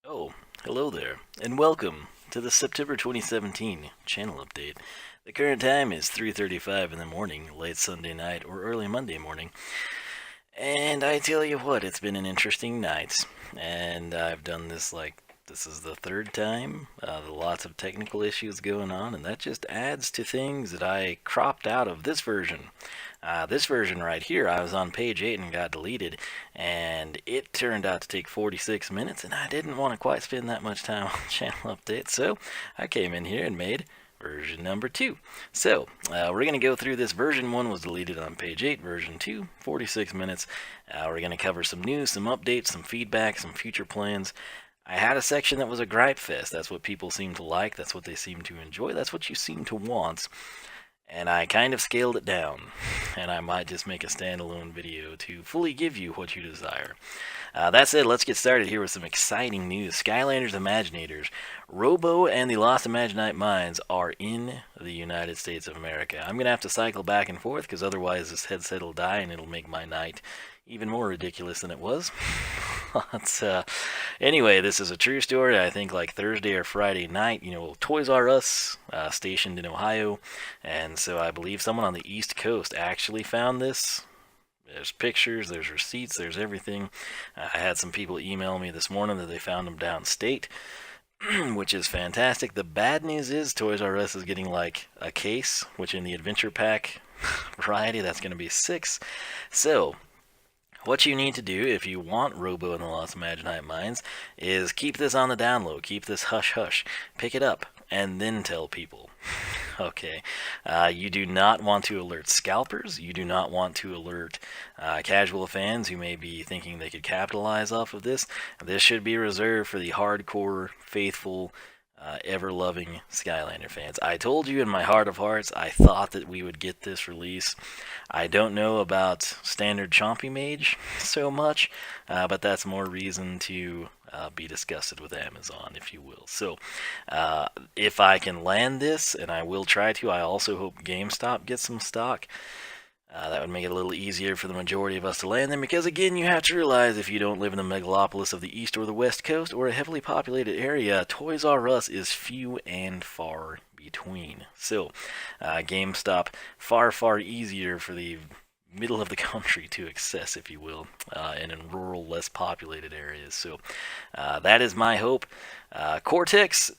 Oh, hello there, and welcome to the September 2017 channel update. The current time is 3:35 in the morning, late Sunday night or early Monday morning. And I tell you what, it's been an interesting night. And I've done this is the third time. Lots of technical issues going on, and that just adds to things that I cropped out of this version. This version right here, I was on page 8 and got deleted, and it turned out to take 46 minutes, and I didn't want to quite spend that much time on the channel update, so I came in here and made version number 2. So, we're going to go through this. Version 1 was deleted on page 8, version 2, 46 minutes. We're going to cover some news, some updates, some feedback, some future plans. I had a section that was a gripe fest. That's what people seem to like. That's what they seem to enjoy. That's what you seem to want. And I kind of scaled it down, and I might just make a standalone video to fully give you what you desire. That said, let's get started here with some exciting news. Skylanders Imaginators, Robo and the Lost Imaginite Mines are in the United States of America. I'm going to have to cycle back and forth, because otherwise this headset will die, and it'll make my night even more ridiculous than it was. But anyway, this is a true story. I think like Thursday or Friday night, Toys R Us, stationed in Ohio, and so I believe someone on the East Coast actually found this. There's pictures, there's receipts, there's everything. I had some people email me this morning that they found them downstate, which is fantastic. The bad news is Toys R Us is getting like a case, which in the adventure pack variety, that's going to be 6. So, what you need to do if you want Robo and the Lost Imaginite Mines is keep this on the down low, keep this hush-hush, pick it up, and then tell people. Okay, you do not want to alert scalpers, you do not want to alert casual fans who may be thinking they could capitalize off of this. This should be reserved for the hardcore, faithful, ever-loving Skylander fans. I told you in my heart of hearts I thought that we would get this release. I don't know about standard Chompy Mage so much, but that's more reason to be disgusted with Amazon, if you will. So, if I can land this, and I will try to, I also hope GameStop gets some stock. That would make it a little easier for the majority of us to land them, because again, you have to realize if you don't live in the megalopolis of the East or the West Coast or a heavily populated area, Toys R Us is few and far between. So, GameStop, far, far easier for the middle of the country to access, if you will, and in rural, less populated areas. So, that is my hope. Cortex,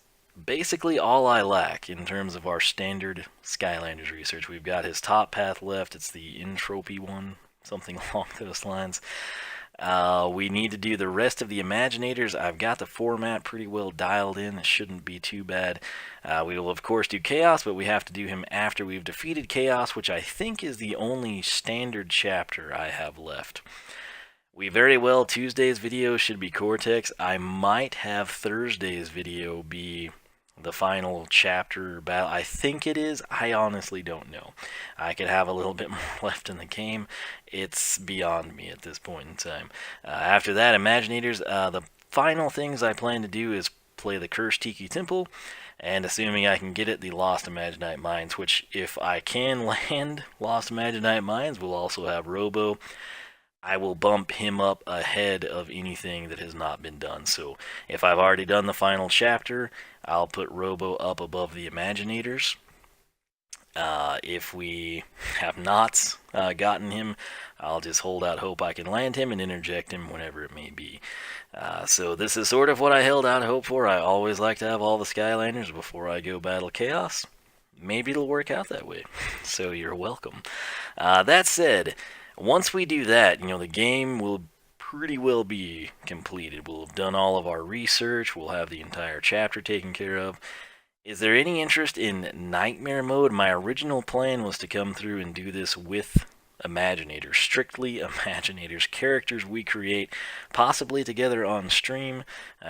basically all I lack in terms of our standard Skylanders research. We've got his top path left. It's the entropy one, something along those lines. We need to do the rest of the Imaginators. I've got the format pretty well dialed in. It shouldn't be too bad. We will, of course, do Chaos, but we have to do him after we've defeated Chaos, which I think is the only standard chapter I have left. We very well, Tuesday's video should be Cortex. I might have Thursday's video be the final chapter battle. I think it is. I honestly don't know. I could have a little bit more left in the game. It's beyond me at this point in time. After that, Imaginators, the final things I plan to do is play the Cursed Tiki Temple, and assuming I can get it, the Lost Imaginite Mines, which if I can land Lost Imaginite Mines, we'll also have Robo. I will bump him up ahead of anything that has not been done. So if I've already done the final chapter, I'll put Robo up above the Imaginators. If we have not gotten him, I'll just hold out hope I can land him and interject him whenever it may be. So this is sort of what I held out hope for. I always like to have all the Skylanders before I go battle Chaos. Maybe it'll work out that way. So you're welcome. That said, once we do that, the game will pretty well be completed. We'll have done all of our research. We'll have the entire chapter taken care of. Is there any interest in Nightmare Mode? My original plan was to come through and do this with Imaginators, strictly Imaginators, characters we create, possibly together on stream.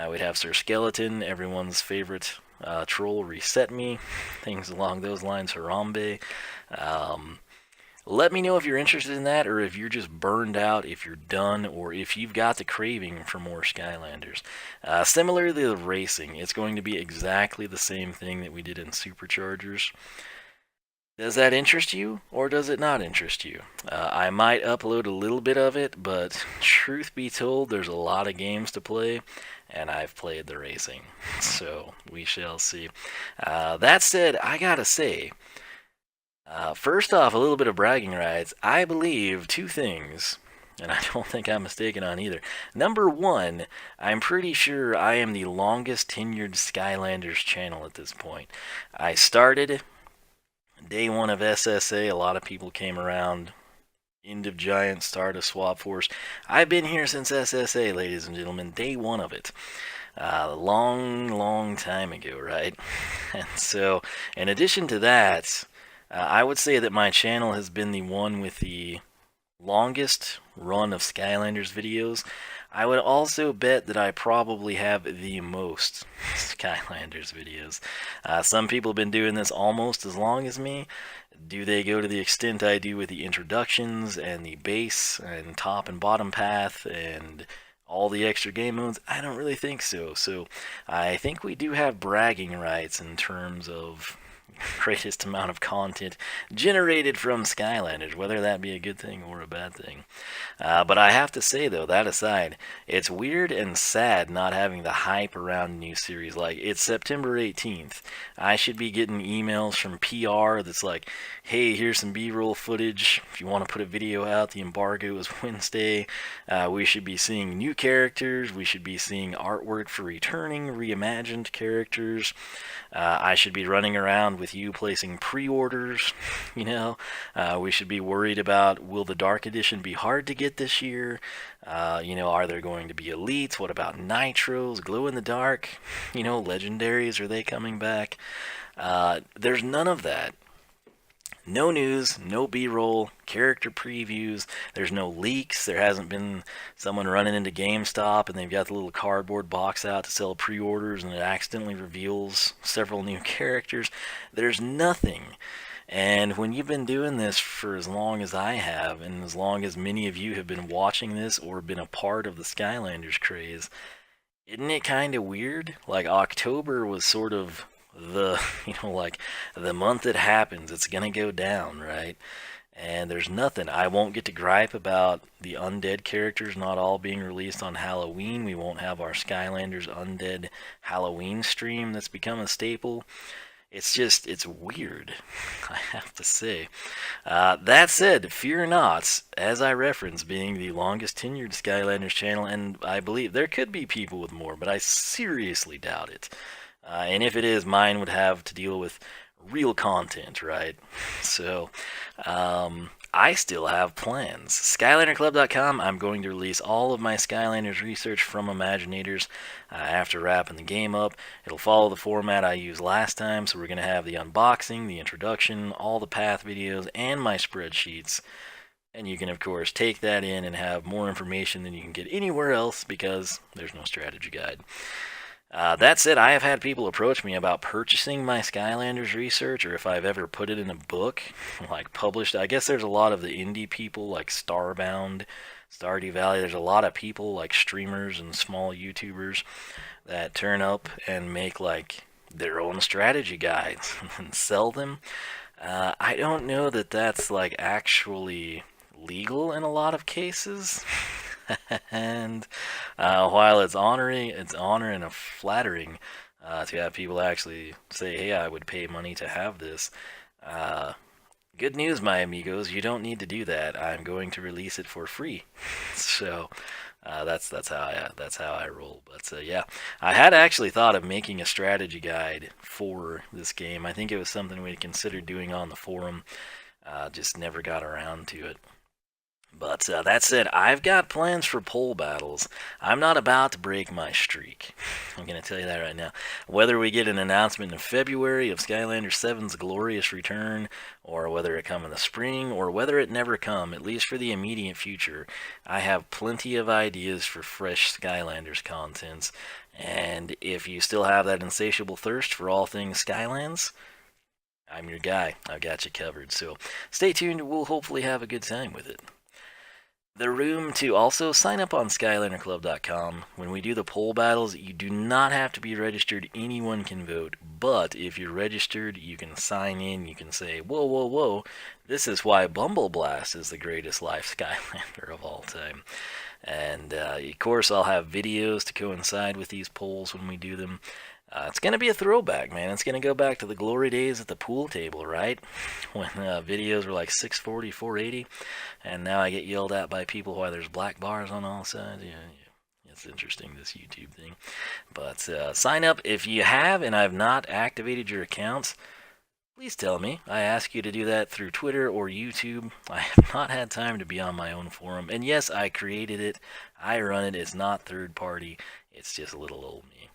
We'd have Sir Skeleton, everyone's favorite troll, Reset Me, things along those lines, Harambe. Let me know if you're interested in that, or if you're just burned out, if you're done, or if you've got the craving for more Skylanders. Similarly to racing, it's going to be exactly the same thing that we did in Superchargers. Does that interest you, or does it not interest you? I might upload a little bit of it, but truth be told, there's a lot of games to play, and I've played the racing, so we shall see. That said, I gotta say, first off, a little bit of bragging rights. I believe two things, and I don't think I'm mistaken on either. Number one, I'm pretty sure I am the longest tenured Skylanders channel at this point. I started day one of SSA. A lot of people came around. End of Giant, start of Swap Force. I've been here since SSA, ladies and gentlemen. Day one of it. Long time ago, right? And so, in addition to that, I would say that my channel has been the one with the longest run of Skylanders videos. I would also bet that I probably have the most Skylanders videos. Some people have been doing this almost as long as me. Do they go to the extent I do with the introductions and the base and top and bottom path and all the extra game modes? I don't really think so. So I think we do have bragging rights in terms of greatest amount of content generated from Skylanders, whether that be a good thing or a bad thing. But I have to say, though, that aside, it's weird and sad not having the hype around a new series. Like, it's September 18th. I should be getting emails from PR that's like, hey, here's some B-roll footage. If you want to put a video out, the embargo is Wednesday. We should be seeing new characters. We should be seeing artwork for returning, reimagined characters. I should be running around with you placing pre-orders. We should be worried about, will the Dark Edition be hard to get this year? Are there going to be elites? What about nitros, glow in the dark? Legendaries, are they coming back? There's none of that. No news, no B-roll, character previews, there's no leaks, there hasn't been someone running into GameStop and they've got the little cardboard box out to sell pre-orders and it accidentally reveals several new characters. There's nothing. And when you've been doing this for as long as I have, and as long as many of you have been watching this or been a part of the Skylanders craze, isn't it kind of weird? Like, October was sort of the month it happens. It's gonna go down, right? And there's nothing. I won't get to gripe about the undead characters not all being released on Halloween. We won't have our Skylanders Undead Halloween stream that's become a staple. It's weird, I have to say. That said, fear not, as I referenced, being the longest tenured Skylanders channel, and I believe there could be people with more, but I seriously doubt it. And if it is, mine would have to deal with real content, right? So, I still have plans. SkylanderClub.com, I'm going to release all of my Skylanders research from Imaginators after wrapping the game up. It'll follow the format I used last time, so we're going to have the unboxing, the introduction, all the path videos, and my spreadsheets. And you can, of course, take that in and have more information than you can get anywhere else because there's no strategy guide. That said, I have had people approach me about purchasing my Skylanders research, or if I've ever put it in a book, like published. I guess there's a lot of the indie people, like Starbound, Stardew Valley. There's a lot of people, like streamers and small YouTubers, that turn up and make, like, their own strategy guides and sell them. I don't know that that's, like, actually legal in a lot of cases. And while it's honoring and flattering to have people actually say, hey, I would pay money to have this. Good news, my amigos, you don't need to do that. I'm going to release it for free. So that's how I roll. But yeah, I had actually thought of making a strategy guide for this game. I think it was something we'd considered doing on the forum. Just never got around to it. But that said, I've got plans for pole battles. I'm not about to break my streak. I'm going to tell you that right now. Whether we get an announcement in February of Skylanders 7's glorious return, or whether it come in the spring, or whether it never come, at least for the immediate future, I have plenty of ideas for fresh Skylanders contents. And if you still have that insatiable thirst for all things Skylands, I'm your guy. I've got you covered. So stay tuned. We'll hopefully have a good time with it. The room to also sign up on SkylanderClub.com. When we do the poll battles, you do not have to be registered. Anyone can vote. But if you're registered, you can sign in. You can say, whoa, whoa, whoa, this is why Bumble Blast is the greatest life Skylander of all time. And of course, I'll have videos to coincide with these polls when we do them. It's going to be a throwback, man. It's going to go back to the glory days at the pool table, right? When videos were like 640, 480, and now I get yelled at by people why there's black bars on all sides. Yeah. It's interesting, this YouTube thing. But sign up if you have and I've not activated your accounts. Please tell me. I ask you to do that through Twitter or YouTube. I have not had time to be on my own forum. And yes, I created it. I run it. It's not third party. It's just a little old me.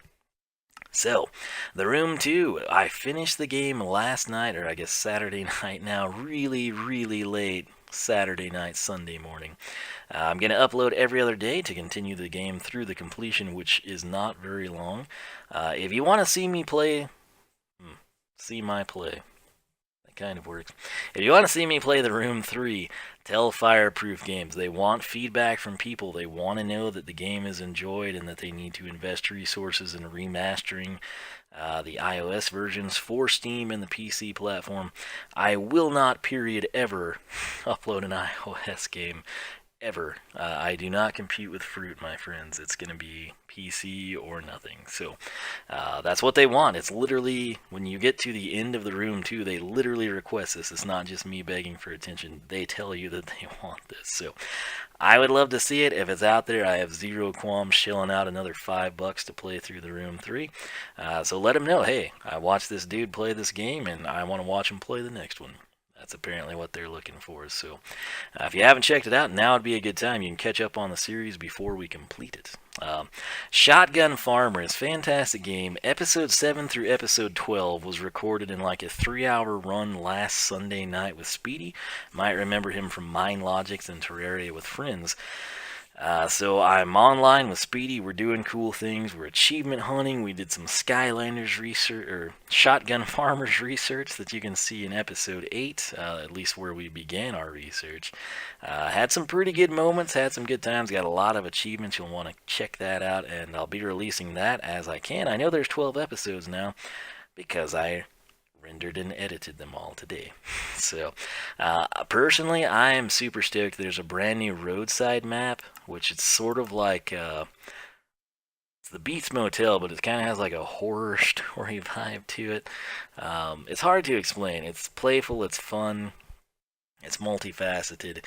So, The Room 2, I finished the game last night, or I guess Saturday night now, really, really late Saturday night, Sunday morning. I'm going to upload every other day to continue the game through the completion, which is not very long. If you want to see me play, see my play. That kind of works. If you want to see me play The Room 3, tell Fireproof Games. They want feedback from people. They want to know that the game is enjoyed and that they need to invest resources in remastering the iOS versions for Steam and the PC platform. I will not, period, ever upload an iOS game. Ever. I do not compete with fruit, my friends. It's going to be PC or nothing. So that's what they want. It's literally, when you get to the end of The Room 2, they literally request this. It's not just me begging for attention. They tell you that they want this. So I would love to see it. If it's out there, I have zero qualms shelling out another $5 to play through The Room 3. So let them know, hey, I watched this dude play this game, and I want to watch him play the next one. That's apparently what they're looking for. So if you haven't checked it out, now would be a good time. You can catch up on the series before we complete it. Shotgun Farmer is a fantastic game. Episode 7 through episode 12 was recorded in like a 3-hour run last Sunday night with Speedy. Might remember him from Mind Logics and Terraria with Friends. So I'm online with Speedy. We're doing cool things. We're achievement hunting. We did some Skylanders research, or Shotgun Farmers research that you can see in episode 8, at least where we began our research. Had some pretty good moments, had some good times, got a lot of achievements. You'll want to check that out, and I'll be releasing that as I can. I know there's 12 episodes now because I rendered and edited them all today. So, personally, I am super stoked. There's a brand new roadside map, which it's sort of like, it's the Beats Motel, but it kind of has like a horror story vibe to it. It's hard to explain. It's playful, it's fun, it's multifaceted.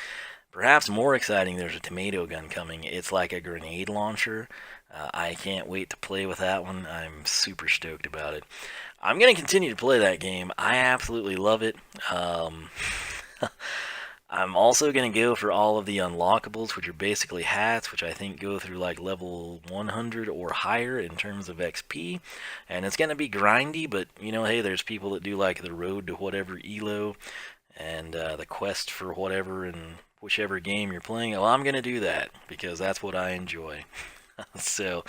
Perhaps more exciting, there's a tomato gun coming. It's like a grenade launcher. I can't wait to play with that one. I'm super stoked about it. I'm going to continue to play that game. I absolutely love it. I'm also going to go for all of the unlockables, which are basically hats, which I think go through like level 100 or higher in terms of XP. And it's going to be grindy, but you know, hey, there's people that do like the road to whatever elo and the quest for whatever in whichever game you're playing. Well, I'm going to do that because that's what I enjoy. So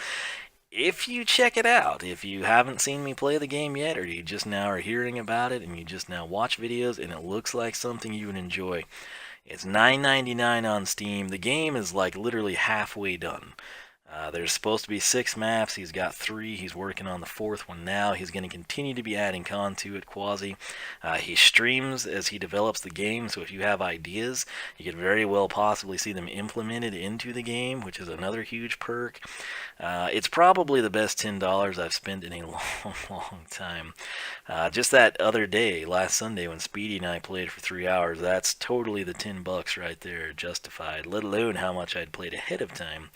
if you check it out, if you haven't seen me play the game yet, or you just now are hearing about it and you just now watch videos and it looks like something you would enjoy, it's $9.99 on Steam. The game is like literally halfway done. There's supposed to be 6 maps. He's got 3. He's working on the 4th one now. He's going to continue to be adding content to it, quasi. He streams as he develops the game, so if you have ideas, you could very well possibly see them implemented into the game, which is another huge perk. It's probably the best $10 I've spent in a long time. Just that other day, last Sunday, when Speedy and I played for 3 hours, that's totally the $10 right there, justified, let alone how much I'd played ahead of time.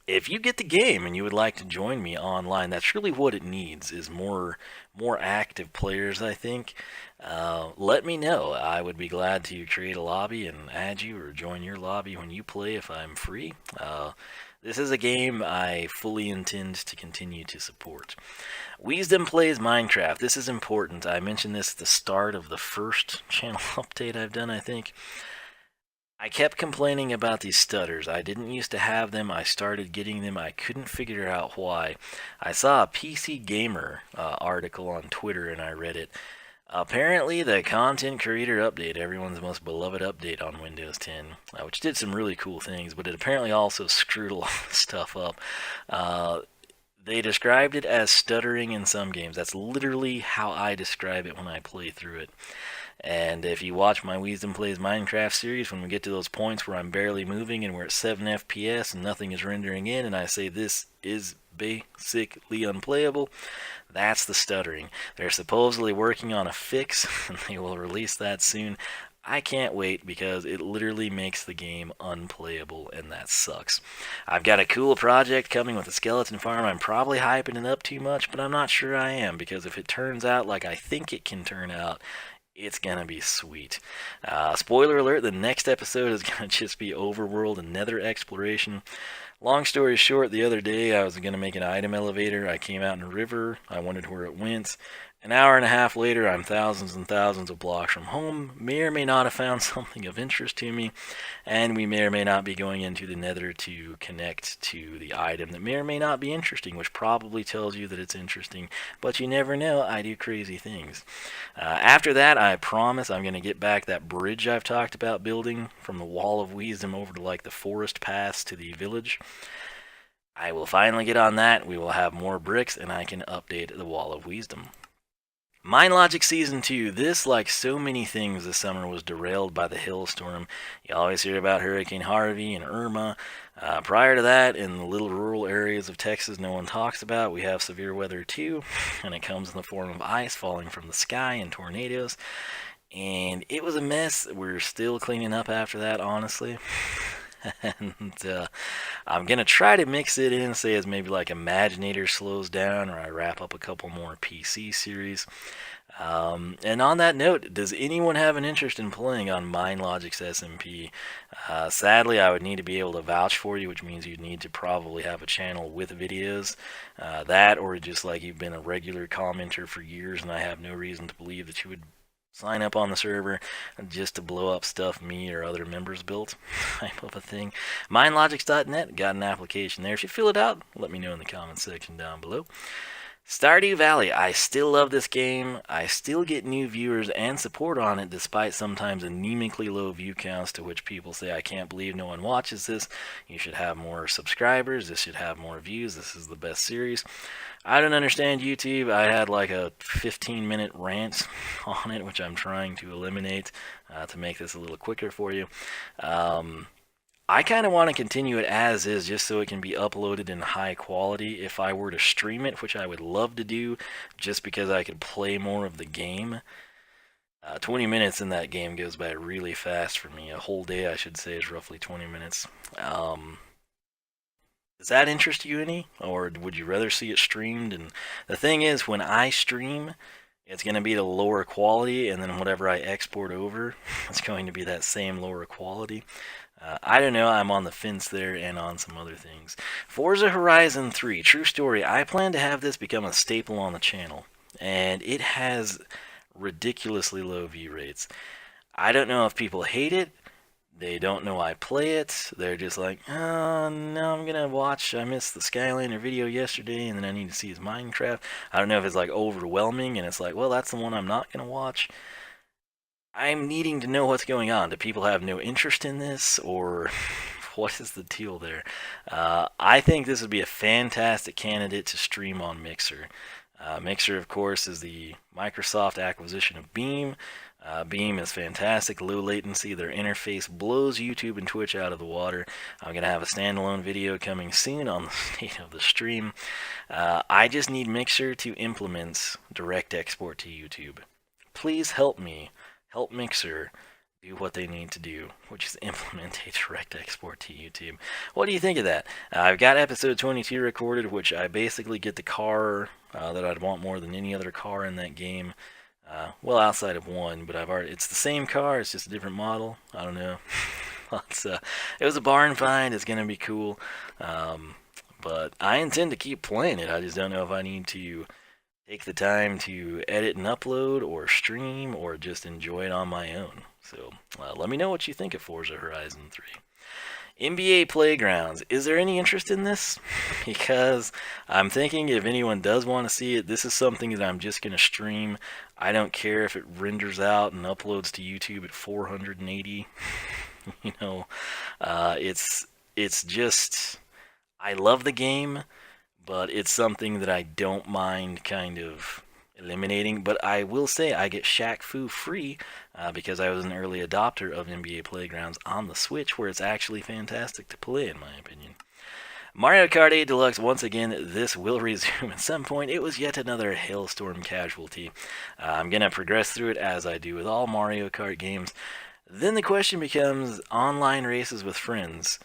If you get the game and you would like to join me online, that's really what it needs, is more active players, I think. Let me know. I would be glad to create a lobby and add you or join your lobby when you play if I'm free. This is a game I fully intend to continue to support. Wiisdom plays Minecraft. This is important. I mentioned this at the start of the first channel update I've done, I think. I kept complaining about these stutters. I didn't used to have them. I started getting them. I couldn't figure out why. I saw a PC Gamer article on Twitter and I read it. Apparently, the Content Creator Update, everyone's most beloved update on Windows 10, which did some really cool things, but it apparently also screwed a lot of stuff up. They described it as stuttering in some games. That's literally how I describe it when I play through it. And if you watch my Wiisdom Plays Minecraft series, when we get to those points where I'm barely moving and we're at 7 FPS and nothing is rendering in, and I say this is basically unplayable, that's the stuttering. They're supposedly working on a fix, and they will release that soon. I can't wait because it literally makes the game unplayable, and that sucks. I've got a cool project coming with a skeleton farm. I'm probably hyping it up too much, but I'm not sure I am, because if it turns out like I think it can turn out, it's gonna be sweet. Spoiler alert, the next episode is gonna just be overworld and nether exploration. Long story short, the other day I was gonna make an item elevator. I came out in a river, I wondered where it went. An hour and a half later, I'm thousands and thousands of blocks from home. May or may not have found something of interest to me, and we may or may not be going into the nether to connect to the item that may or may not be interesting, which probably tells you that it's interesting, but you never know. I do crazy things. After that, I promise I'm going to get back that bridge I've talked about building from the Wall of Wiisdom over to like the forest pass to the village. I will finally get on that. We will have more bricks, and I can update the Wall of Wiisdom. MineLogic Season 2. This, like so many things this summer, was derailed by the hailstorm. You always hear about Hurricane Harvey and Irma. Prior to that, in the little rural areas of Texas no one talks about, we have severe weather too, and it comes in the form of ice falling from the sky and tornadoes. And it was a mess. We're still cleaning up after that, honestly. And I'm going to try to mix it in, say as maybe like Imaginator slows down, or I wrap up a couple more PC series. And on that note, does anyone have an interest in playing on MineLogic's SMP? Sadly, I would need to be able to vouch for you, which means you'd need to probably have a channel with videos. That, or just like you've been a regular commenter for years, and I have no reason to believe that you would sign up on the server just to blow up stuff me or other members built, type of a thing. MineLogics.net, got an application there. If you fill it out, let me know in the comments section down below. Stardew Valley, I still love this game. I still get new viewers and support on it despite sometimes anemically low view counts, to which people say, I can't believe no one watches this. You should have more subscribers. This should have more views. This is the best series. I don't understand YouTube. I had like a 15-minute rant on it, which I'm trying to eliminate to make this a little quicker for you. I kind of want to continue it as is, just so it can be uploaded in high quality. If I were to stream it, which I would love to do, just because I could play more of the game. 20 minutes in that game goes by really fast for me. A whole day, I should say, is roughly 20 minutes. Does that interest you any? Or would you rather see it streamed? And the thing is, when I stream, it's going to be the lower quality, and then whatever I export over, it's going to be that same lower quality. I don't know, I'm on the fence there and on some other things. Forza Horizon 3, true story, I plan to have this become a staple on the channel, and it has ridiculously low view rates. I don't know if people hate it, they don't know I play it, they're just like, oh, no, I'm gonna watch, I missed the Skylander video yesterday, and then I need to see his Minecraft. I don't know if it's like overwhelming, and it's like, well, that's the one I'm not gonna watch. I'm needing to know what's going on. Do people have no interest in this, or what is the deal there? I think this would be a fantastic candidate to stream on Mixer. Mixer, of course, is the Microsoft acquisition of Beam. Beam is fantastic, low latency. Their interface blows YouTube and Twitch out of the water. I'm going to have a standalone video coming soon on the state of the stream. I just need Mixer to implement direct export to YouTube. Please help me. Help Mixer do what they need to do, which is implement a direct export to YouTube. What do you think of that? I've got episode 22 recorded, which I basically get the car that I'd want more than any other car in that game. Well, outside of one, but it's the same car, it's just a different model. I don't know. It was a barn find, it's going to be cool. But I intend to keep playing it. I just don't know if I need to take the time to edit and upload, or stream, or just enjoy it on my own. So let me know what you think of Forza Horizon 3. NBA Playgrounds. Is there any interest in this? Because I'm thinking if anyone does want to see it, this is something that I'm just going to stream. I don't care if it renders out and uploads to YouTube at 480. you know, it's just, I love the game, but it's something that I don't mind kind of eliminating. But I will say I get Shaq Fu free because I was an early adopter of NBA Playgrounds on the Switch, where it's actually fantastic to play, in my opinion. Mario Kart 8 Deluxe, once again, this will resume at some point. It was yet another hailstorm casualty. I'm going to progress through it as I do with all Mario Kart games. Then the question becomes online races with friends.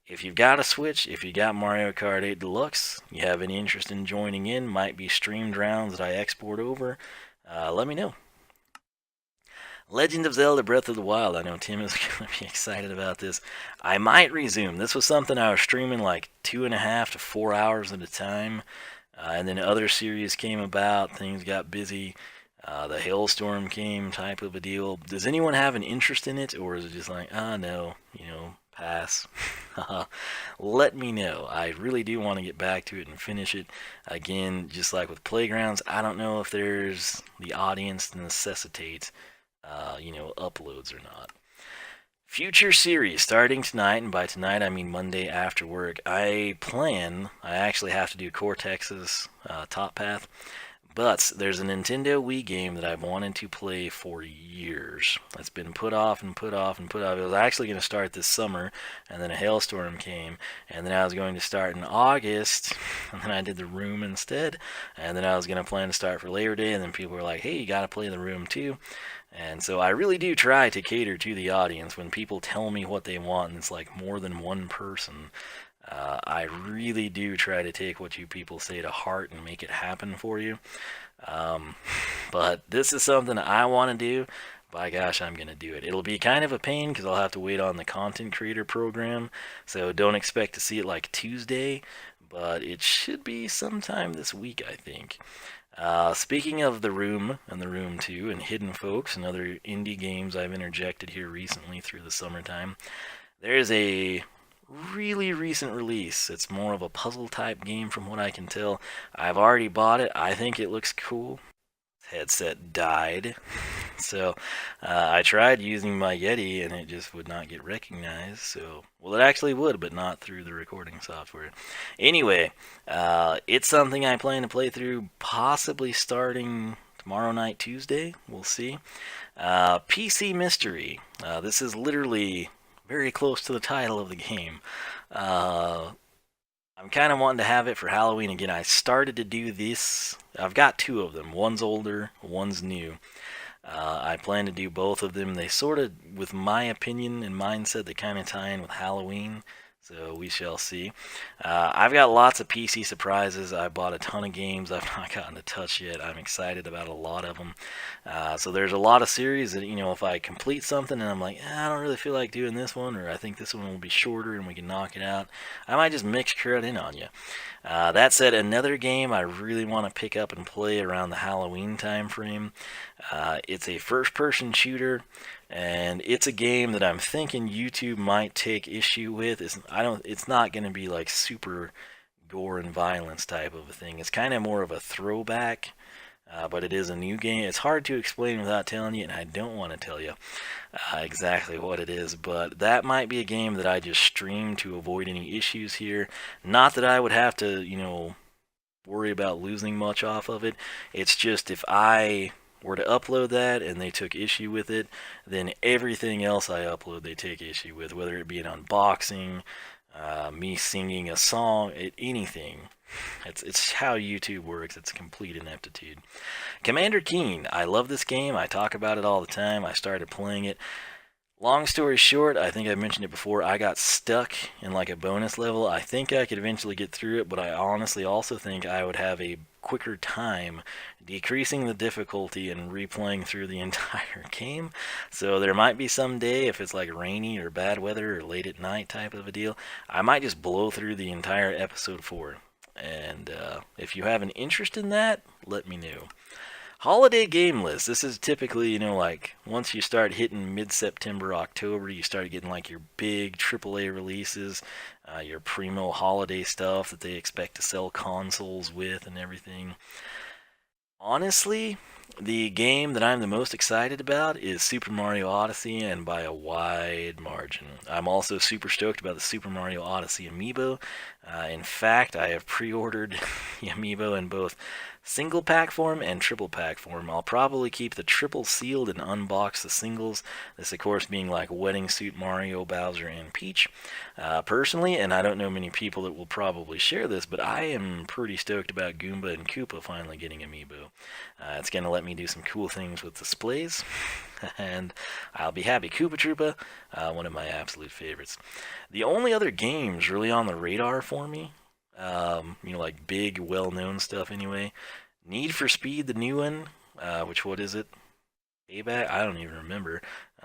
If you've got a Switch, if you got Mario Kart 8 Deluxe, you have any interest in joining in, might be streamed rounds that I export over, let me know. Legend of Zelda Breath of the Wild. I know Tim is going to be excited about this. I might resume. This was something I was streaming like 2.5 to 4 hours at a time. And then other series came about. Things got busy. The hailstorm came, type of a deal. Does anyone have an interest in it? Or is it just like, no, pass? Let me know. I really do want to get back to it and finish it. Again, just like with Playgrounds, I don't know if there's the audience to necessitate uploads or not. Future series starting tonight, and by tonight I mean Monday after work. I actually have to do Cortex's Top Path, but there's a Nintendo Wii game that I've wanted to play for years. It's been put off and put off and put off. It was actually going to start this summer, and then a hailstorm came, and then I was going to start in August, and then I did The Room instead, and then I was going to plan to start for Labor Day, and then people were like, hey, you got to play The Room too. And so I really do try to cater to the audience. When people tell me what they want and it's like more than one person, I really do try to take what you people say to heart and make it happen for you. But this is something I want to do. By gosh, I'm going to do it. It'll be kind of a pain because I'll have to wait on the content creator program. So don't expect to see it like Tuesday, but it should be sometime this week, I think. Speaking of The Room and The Room 2 and Hidden Folks and other indie games I've interjected here recently through the summertime, there is a really recent release. It's more of a puzzle type game from what I can tell. I've already bought it. I think it looks cool. Headset died. So I tried using my Yeti and it just would not get recognized. So, well, it actually would, but not through the recording software. Anyway, it's something I plan to play through, possibly starting tomorrow night, Tuesday. We'll see. PC Mystery. This is literally very close to the title of the game. I'm kind of wanting to have it for Halloween again. I started to do this. I've got two of them. One's older, one's new. I plan to do both of them. They sort of, with my opinion and mindset, they kind of tie in with Halloween. So we shall see. I've got lots of PC surprises. I bought a ton of games I've not gotten to touch yet. I'm excited about a lot of them. So there's a lot of series that, if I complete something and I'm like, I don't really feel like doing this one, or I think this one will be shorter and we can knock it out, I might just mix crud in on you. That said, another game I really want to pick up and play around the Halloween time frame. It's a first-person shooter, and it's a game that I'm thinking YouTube might take issue with. It's not going to be like super gore and violence type of a thing. It's kind of more of a throwback, but it is a new game. It's hard to explain without telling you, and I don't want to tell you exactly what it is, but that might be a game that I just stream to avoid any issues here. Not that I would have to, worry about losing much off of it. It's just if I were to upload that and they took issue with it, then everything else I upload they take issue with, whether it be an unboxing, me singing a song, anything. It's how YouTube works. It's complete ineptitude. Commander Keen. I love this game. I talk about it all the time. I started playing it. Long story short, I think I mentioned it before, I got stuck in like a bonus level. I think I could eventually get through it, but I honestly also think I would have a quicker time decreasing the difficulty and replaying through the entire game. So there might be some day, if it's like rainy or bad weather or late at night type of a deal, I might just blow through the entire episode 4. And if you have an interest in that, let me know. Holiday game list. This is typically, like once you start hitting mid-September, October, you start getting like your big AAA releases, your primo holiday stuff that they expect to sell consoles with and everything. Honestly, the game that I'm the most excited about is Super Mario Odyssey, and by a wide margin. I'm also super stoked about the Super Mario Odyssey amiibo. In fact, I have pre-ordered the amiibo in both single pack form and triple pack form. I'll probably keep the triple sealed and unbox the singles. This, of course, being like Wedding Suit Mario, Bowser, and Peach. Personally, and I don't know many people that will probably share this, but I am pretty stoked about Goomba and Koopa finally getting amiibo. It's going to let me do some cool things with displays, and I'll be happy. Koopa Troopa, one of my absolute favorites. The only other games really on the radar for me, like big, well-known stuff anyway. Need for Speed, the new one, what is it? Payback? I don't even remember,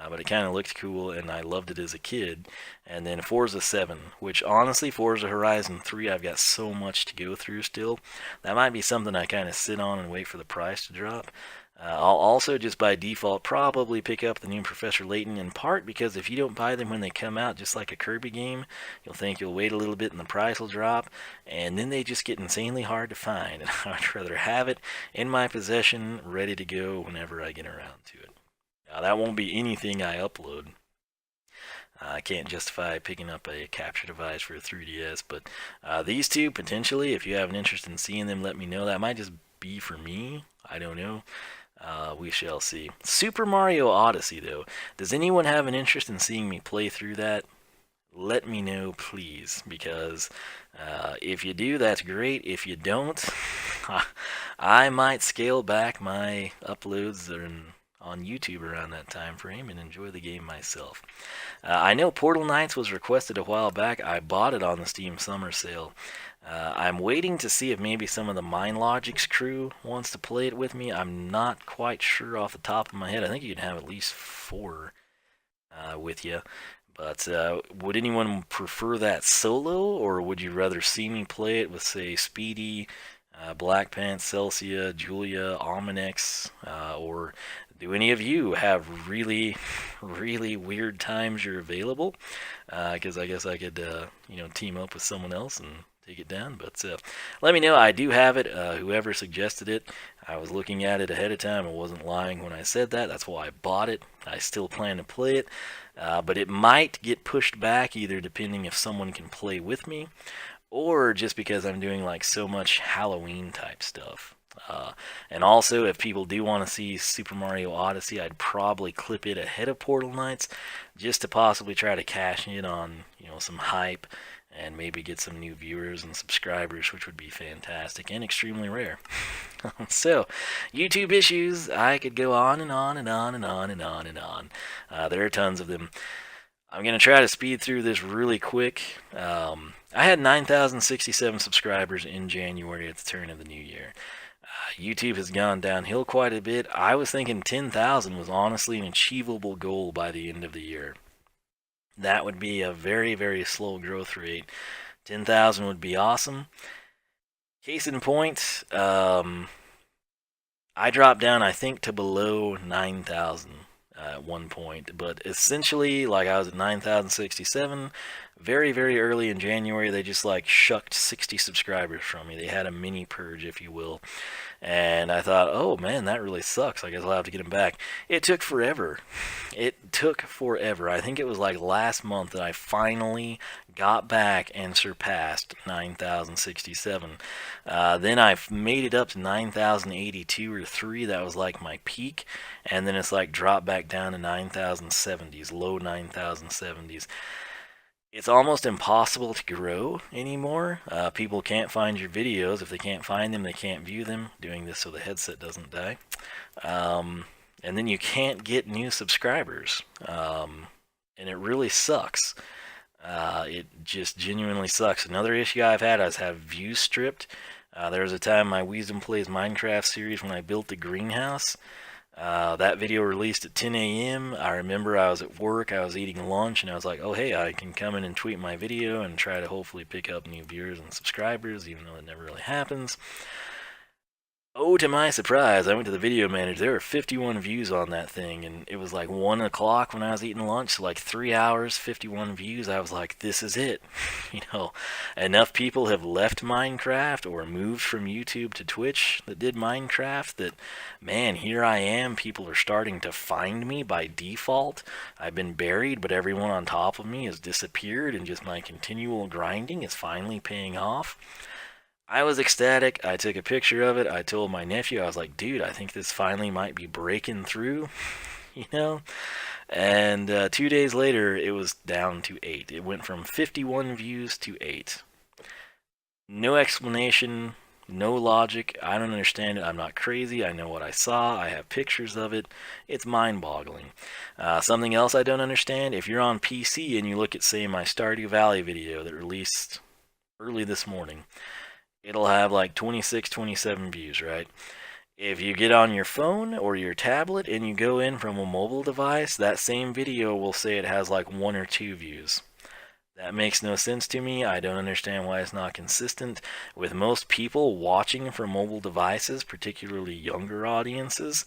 but it kind of looked cool, and I loved it as a kid. And then Forza 7, which honestly, Forza Horizon 3, I've got so much to go through still. That might be something I kind of sit on and wait for the price to drop. I'll also just by default probably pick up the new Professor Layton, in part because if you don't buy them when they come out, just like a Kirby game, you'll think you'll wait a little bit and the price will drop, and then they just get insanely hard to find, and I'd rather have it in my possession, ready to go whenever I get around to it. Now, that won't be anything I upload. I can't justify picking up a capture device for a 3DS, but these two, potentially, if you have an interest in seeing them, let me know. That might just be for me. I don't know. We shall see. Super Mario Odyssey, though. Does anyone have an interest in seeing me play through that? Let me know, please, because if you do, that's great. If you don't, I might scale back my uploads on YouTube around that time frame and enjoy the game myself. I know Portal Knights was requested a while back. I bought it on the Steam Summer Sale. I'm waiting to see if maybe some of the Mind Logic's crew wants to play it with me. I'm not quite sure off the top of my head. I think you can have at least 4 with you. But would anyone prefer that solo, or would you rather see me play it with, say, Speedy, Black Pants, Celsia, Julia, Ominex, or do any of you have really, really weird times you're available? Because I guess I could, team up with someone else and take it down. But let me know. I do have it. Whoever suggested it, I was looking at it ahead of time. I wasn't lying when I said that. That's why I bought it. I still plan to play it. But it might get pushed back, either depending if someone can play with me, or just because I'm doing like so much Halloween type stuff. And also, if people do want to see Super Mario Odyssey, I'd probably clip it ahead of Portal Knights, just to possibly try to cash in on some hype and maybe get some new viewers and subscribers, which would be fantastic and extremely rare. So, YouTube issues, I could go on and on and on and on and on and on. There are tons of them. I'm going to try to speed through this really quick. I had 9,067 subscribers in January at the turn of the new year. YouTube has gone downhill quite a bit. I was thinking 10,000 was honestly an achievable goal by the end of the year. That would be a very, very slow growth rate. 10,000 would be awesome. Case in point, I dropped down, I think, to below 9,000 at one point. But essentially, like, I was at 9,067. Very, very early in January, they just like shucked 60 subscribers from me. They had a mini purge, if you will. And I thought, oh man, that really sucks. I guess I'll have to get them back. It took forever. It took forever. I think it was like last month that I finally got back and surpassed 9,067. Then I made it up to 9,082 or 3. That was like my peak. And then it's like dropped back down to 9,070s, low 9,070s. It's almost impossible to grow anymore. People can't find your videos. If they can't find them, they can't view them. Doing this so the headset doesn't die. And then you can't get new subscribers. And it really sucks. It just genuinely sucks. Another issue I've had is have views stripped. There was a time my Wiisdom Plays Minecraft series when I built the greenhouse. That video released at 10 a.m. I remember I was at work, I was eating lunch, and I was like, oh hey, I can come in and tweet my video and try to hopefully pick up new viewers and subscribers, even though it never really happens. Oh, to my surprise, I went to the video manager. There were 51 views on that thing, and it was like 1 o'clock when I was eating lunch. So like 3 hours, 51 views. I was like, this is it. Enough people have left Minecraft or moved from YouTube to Twitch that did Minecraft that, man, here I am. People are starting to find me by default. I've been buried, but everyone on top of me has disappeared, and just my continual grinding is finally paying off. I was ecstatic. I took a picture of it. I told my nephew, I was like, dude, I think this finally might be breaking through, you know? And 2 days later, it was down to 8. It went from 51 views to 8. No explanation, no logic. I don't understand it. I'm not crazy. I know what I saw. I have pictures of it. It's mind-boggling. Something else I don't understand, if you're on PC and you look at, say, my Stardew Valley video that released early this morning, it'll have like 26, 27 views, right? If you get on your phone or your tablet and you go in from a mobile device, that same video will say it has like 1 or 2 views. That makes no sense to me. I don't understand why it's not consistent. With most people watching from mobile devices, particularly younger audiences,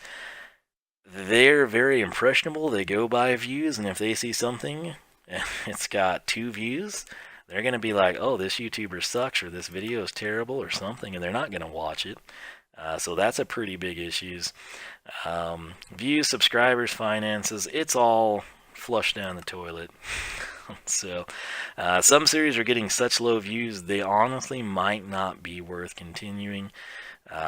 they're very impressionable. They go by views, and if they see something and it's got 2 views, they're going to be like, oh, this YouTuber sucks, or this video is terrible, or something, and they're not going to watch it. So that's a pretty big issue. Views, subscribers, finances, it's all flushed down the toilet. So some series are getting such low views, they honestly might not be worth continuing.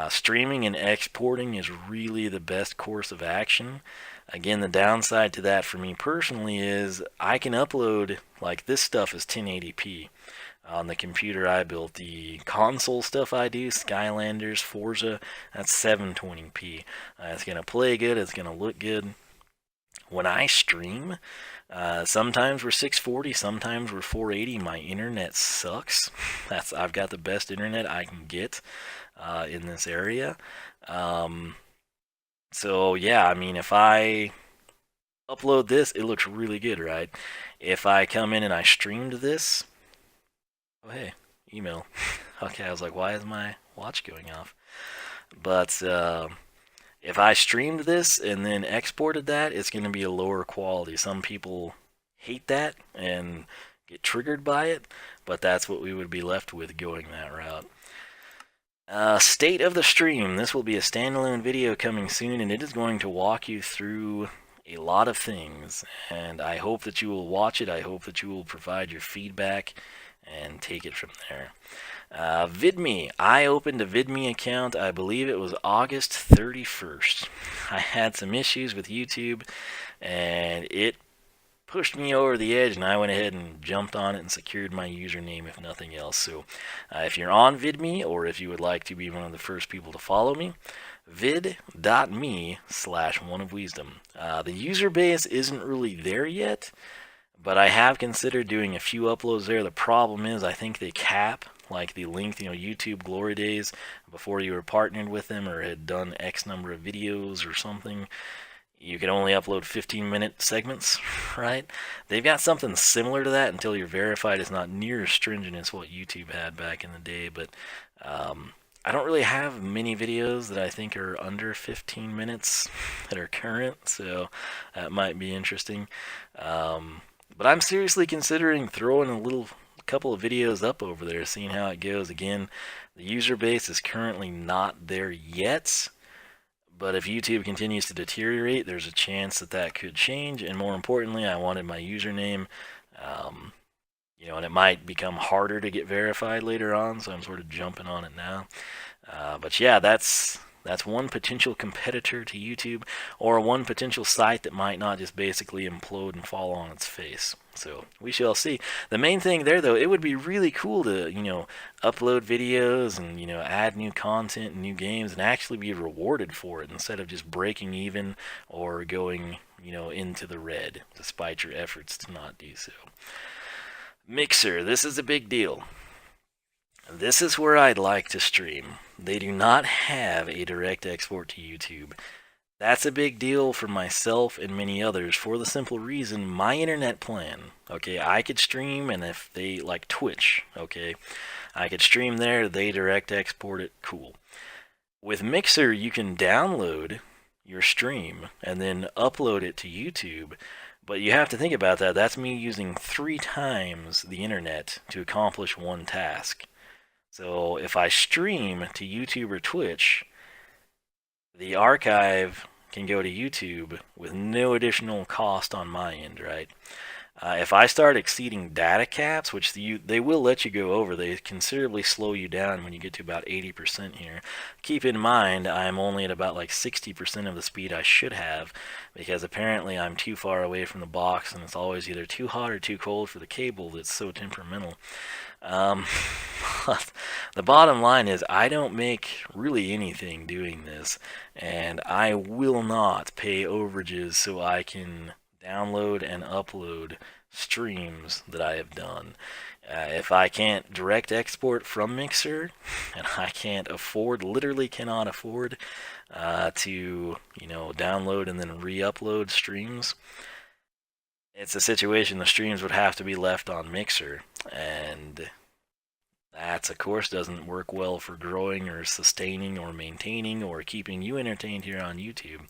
Streaming and exporting is really the best course of action. Again, the downside to that for me personally is I can upload, like this stuff is 1080p on the computer I built. The console stuff I do, Skylanders, Forza, that's 720p. It's going to play good, it's going to look good. When I stream, sometimes we're 640, sometimes we're 480. My internet sucks. I've got the best internet I can get in this area. So yeah, I mean, if I upload this, it looks really good, right? If I come in and I streamed this, oh hey, email. Okay, I was like, why is my watch going off? But if I streamed this and then exported that, it's going to be a lower quality. Some people hate that and get triggered by it, but that's what we would be left with going that route. State of the stream. This will be a standalone video coming soon, and it is going to walk you through a lot of things. And I hope that you will watch it. I hope that you will provide your feedback and take it from there. VidMe. I opened a VidMe account, I believe it was August 31st. I had some issues with YouTube, and it pushed me over the edge, and I went ahead and jumped on it and secured my username, if nothing else. So if you're on VidMe, or if you would like to be one of the first people to follow me, vid.me/oneofwiisdom. The user base isn't really there yet, but I have considered doing a few uploads there. The problem is I think they cap like the length, YouTube glory days before you were partnered with them or had done X number of videos or something. You can only upload 15-minute segments, right? They've got something similar to that until you're verified. It's not near as stringent as what YouTube had back in the day, but I don't really have many videos that I think are under 15 minutes that are current, so that might be interesting. But I'm seriously considering throwing a couple of videos up over there, seeing how it goes. Again, the user base is currently not there yet. But if YouTube continues to deteriorate, there's a chance that could change. And more importantly, I wanted my username, and it might become harder to get verified later on, so I'm sort of jumping on it now. But yeah, that's one potential competitor to YouTube, or one potential site that might not just basically implode and fall on its face. So we shall see. The main thing there, though, it would be really cool to, upload videos and, add new content and new games and actually be rewarded for it instead of just breaking even or going, into the red despite your efforts to not do so. Mixer, this is a big deal. This is where I'd like to stream. They do not have a direct export to YouTube. That's a big deal for myself and many others for the simple reason my internet plan, okay, I could stream, and if they, like Twitch, okay, I could stream there, they direct export it, cool. With Mixer, you can download your stream and then upload it to YouTube. But you have to think about that. That's me using 3 times the internet to accomplish one task. So if I stream to YouTube or Twitch, the archive can go to YouTube with no additional cost on my end, right? If I start exceeding data caps, which they will let you go over, they considerably slow you down when you get to about 80% here. Keep in mind, I'm only at about like 60% of the speed I should have, because apparently I'm too far away from the box, and it's always either too hot or too cold for the cable that's so temperamental. The bottom line is I don't make really anything doing this, and I will not pay overages so I can download and upload streams that I have done. If I can't direct export from Mixer, and I can't afford, literally cannot afford, to download and then re-upload streams, it's a situation the streams would have to be left on Mixer, and that, of course, doesn't work well for growing or sustaining or maintaining or keeping you entertained here on YouTube.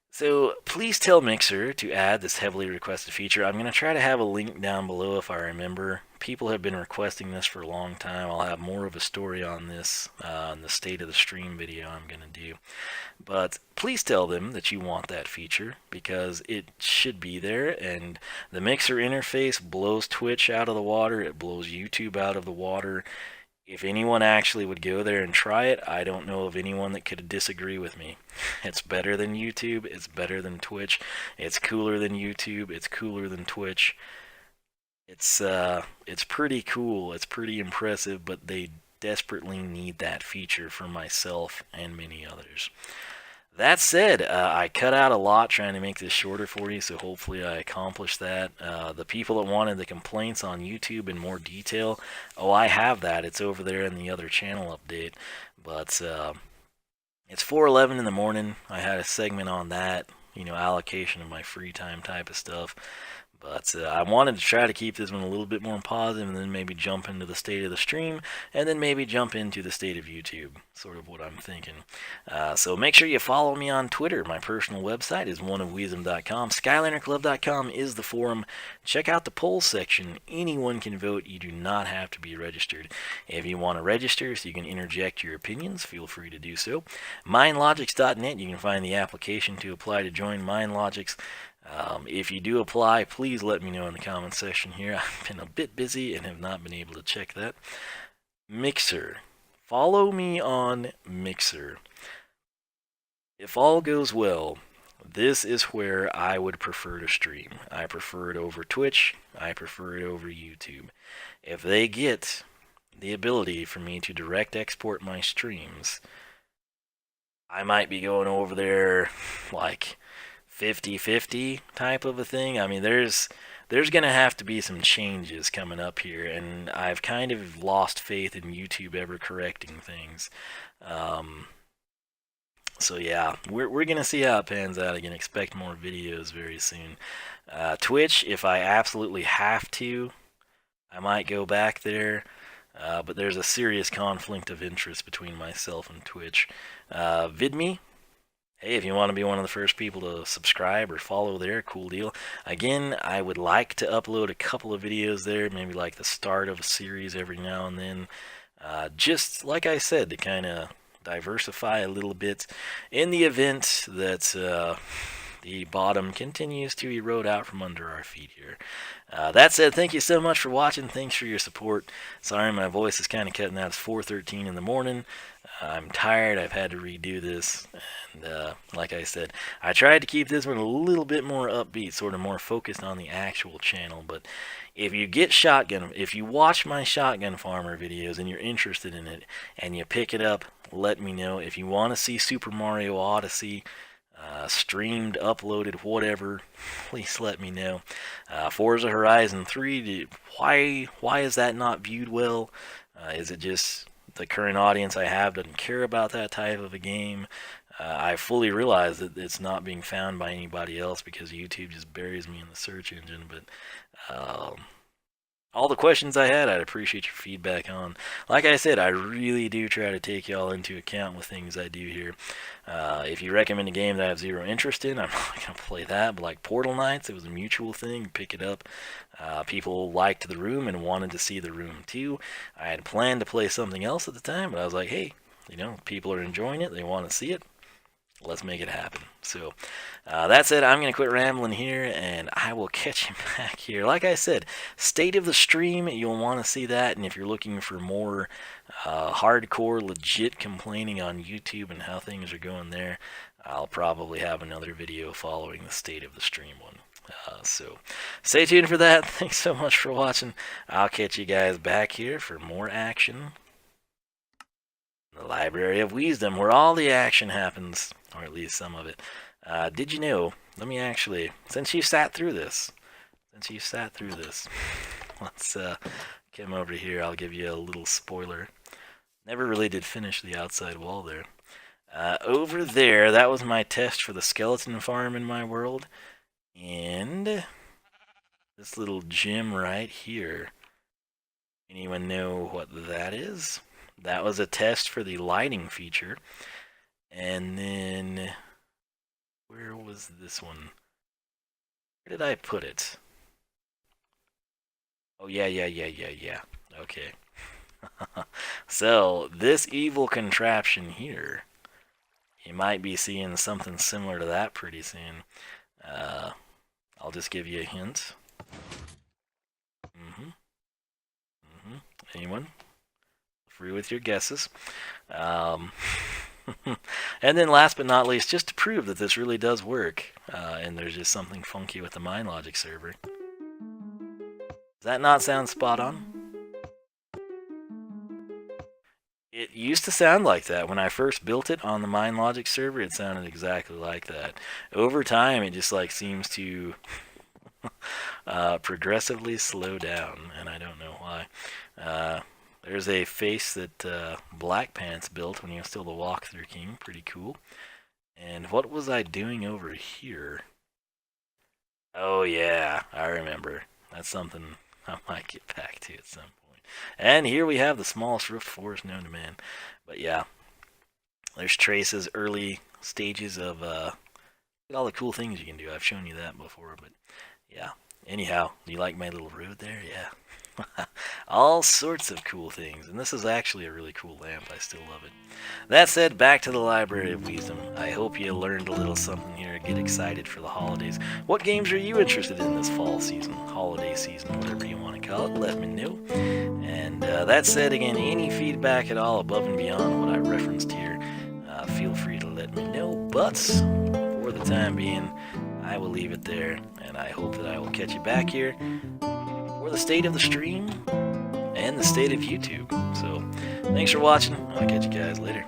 So please tell Mixer to add this heavily requested feature. I'm going to try to have a link down below if I remember. People have been requesting this for a long time. I'll have more of a story on this in the state of the stream video I'm going to do. But please tell them that you want that feature, because it should be there, and the Mixer interface blows Twitch out of the water. It blows YouTube out of the water. If anyone actually would go there and try it, I don't know of anyone that could disagree with me. It's better than YouTube. It's better than Twitch. It's cooler than YouTube. It's cooler than Twitch. It's pretty cool. It's pretty impressive, but they desperately need that feature for myself and many others. That said, I cut out a lot trying to make this shorter for you, so hopefully I accomplished that. The people that wanted the complaints on YouTube in more detail, I have that. It's over there in the other channel update. But it's 4:11 in the morning. I had a segment on that, allocation of my free time type of stuff. But I wanted to try to keep this one a little bit more positive, and then maybe jump into the state of the stream, and then maybe jump into the state of YouTube, sort of what I'm thinking. So make sure you follow me on Twitter. My personal website is oneofwiisdom.com. SkylanderClub.com is the forum. Check out the polls section. Anyone can vote. You do not have to be registered. If you want to register so you can interject your opinions, feel free to do so. MindLogix.net, you can find the application to apply to join MindLogix. If you do apply, please let me know in the comments section here. I've been a bit busy and have not been able to check that. Mixer. Follow me on Mixer. If all goes well, this is where I would prefer to stream. I prefer it over Twitch. I prefer it over YouTube. If they get the ability for me to direct export my streams, I might be going over there like 50-50 type of a thing. I mean, there's going to have to be some changes coming up here, and I've kind of lost faith in YouTube ever correcting things. So yeah, we're going to see how it pans out. I can expect more videos very soon. Twitch, if I absolutely have to, I might go back there. But there's a serious conflict of interest between myself and Twitch. VidMe, hey, if you want to be one of the first people to subscribe or follow there, cool deal. Again, I would like to upload a couple of videos there, maybe like the start of a series every now and then. Just like I said, to kind of diversify a little bit in the event that the bottom continues to erode out from under our feet here. That said, thank you so much for watching. Thanks for your support. Sorry my voice is kind of cutting out. It's 4:13 in the morning. I'm tired. I've had to redo this. And like I said, I tried to keep this one a little bit more upbeat, sort of more focused on the actual channel. But if you get shotgun, if you watch my shotgun farmer videos and you're interested in it and you pick it up, let me know. If you want to see Super Mario Odyssey streamed, uploaded, whatever, please let me know. Forza Horizon 3, why is that not viewed well? Is it just the current audience I have doesn't care about that type of a game? I fully realize that it's not being found by anybody else because YouTube just buries me in the search engine, but all the questions I had, I'd appreciate your feedback on. Like I said, I really do try to take y'all into account with things I do here. If you recommend a game that I have zero interest in, I'm not going to play that. But like Portal Knights, it was a mutual thing. Pick it up. People liked the room and wanted to see the room too. I had planned to play something else at the time, but I was like, hey, people are enjoying it. They want to see it. Let's make it happen. So that's it. I'm going to quit rambling here, and I will catch you back here. Like I said, state of the stream, you'll want to see that. And if you're looking for more hardcore, legit complaining on YouTube and how things are going there, I'll probably have another video following the state of the stream one. So stay tuned for that. Thanks so much for watching. I'll catch you guys back here for more action. The Library of Wiisdom, where all the action happens, or at least some of it. Did you know, let me actually, since you sat through this, let's come over here. I'll give you a little spoiler. Never really did finish the outside wall there. Over there, that was my test for the skeleton farm in my world. And this little gym right here. Anyone know what that is? That was a test for the lighting feature. And then, where was this one? Where did I put it? Oh, yeah. Okay. So, this evil contraption here, you might be seeing something similar to that pretty soon. I'll just give you a hint. Anyone? Free with your guesses. And then last but not least, just to prove that this really does work, and there's just something funky with the MineLogic server. Does that not sound spot on? It used to sound like that. When I first built it on the MineLogic server, it sounded exactly like that. Over time, it just like seems to progressively slow down, and I don't know why. There's a face that Black Pants built when he was still the walkthrough king. Pretty cool. And what was I doing over here? Oh yeah, I remember. That's something I might get back to at some point. And here we have the smallest rift forest known to man. But yeah, there's traces, early stages of all the cool things you can do. I've shown you that before, but yeah. Anyhow, do you like my little road there? Yeah. All sorts of cool things, and this is actually a really cool lamp. I still love it. That said, back to the Library of Wiisdom. I hope you learned a little something here. Get excited for the holidays. What games are you interested in this fall season, holiday season, whatever you want to call it? Let me know. And that said, again, any feedback at all above and beyond what I referenced here, feel free to let me know. But for the time being, I will leave it there, and I hope that I will catch you back here for the state of the stream and the state of YouTube. So, thanks for watching. I'll catch you guys later.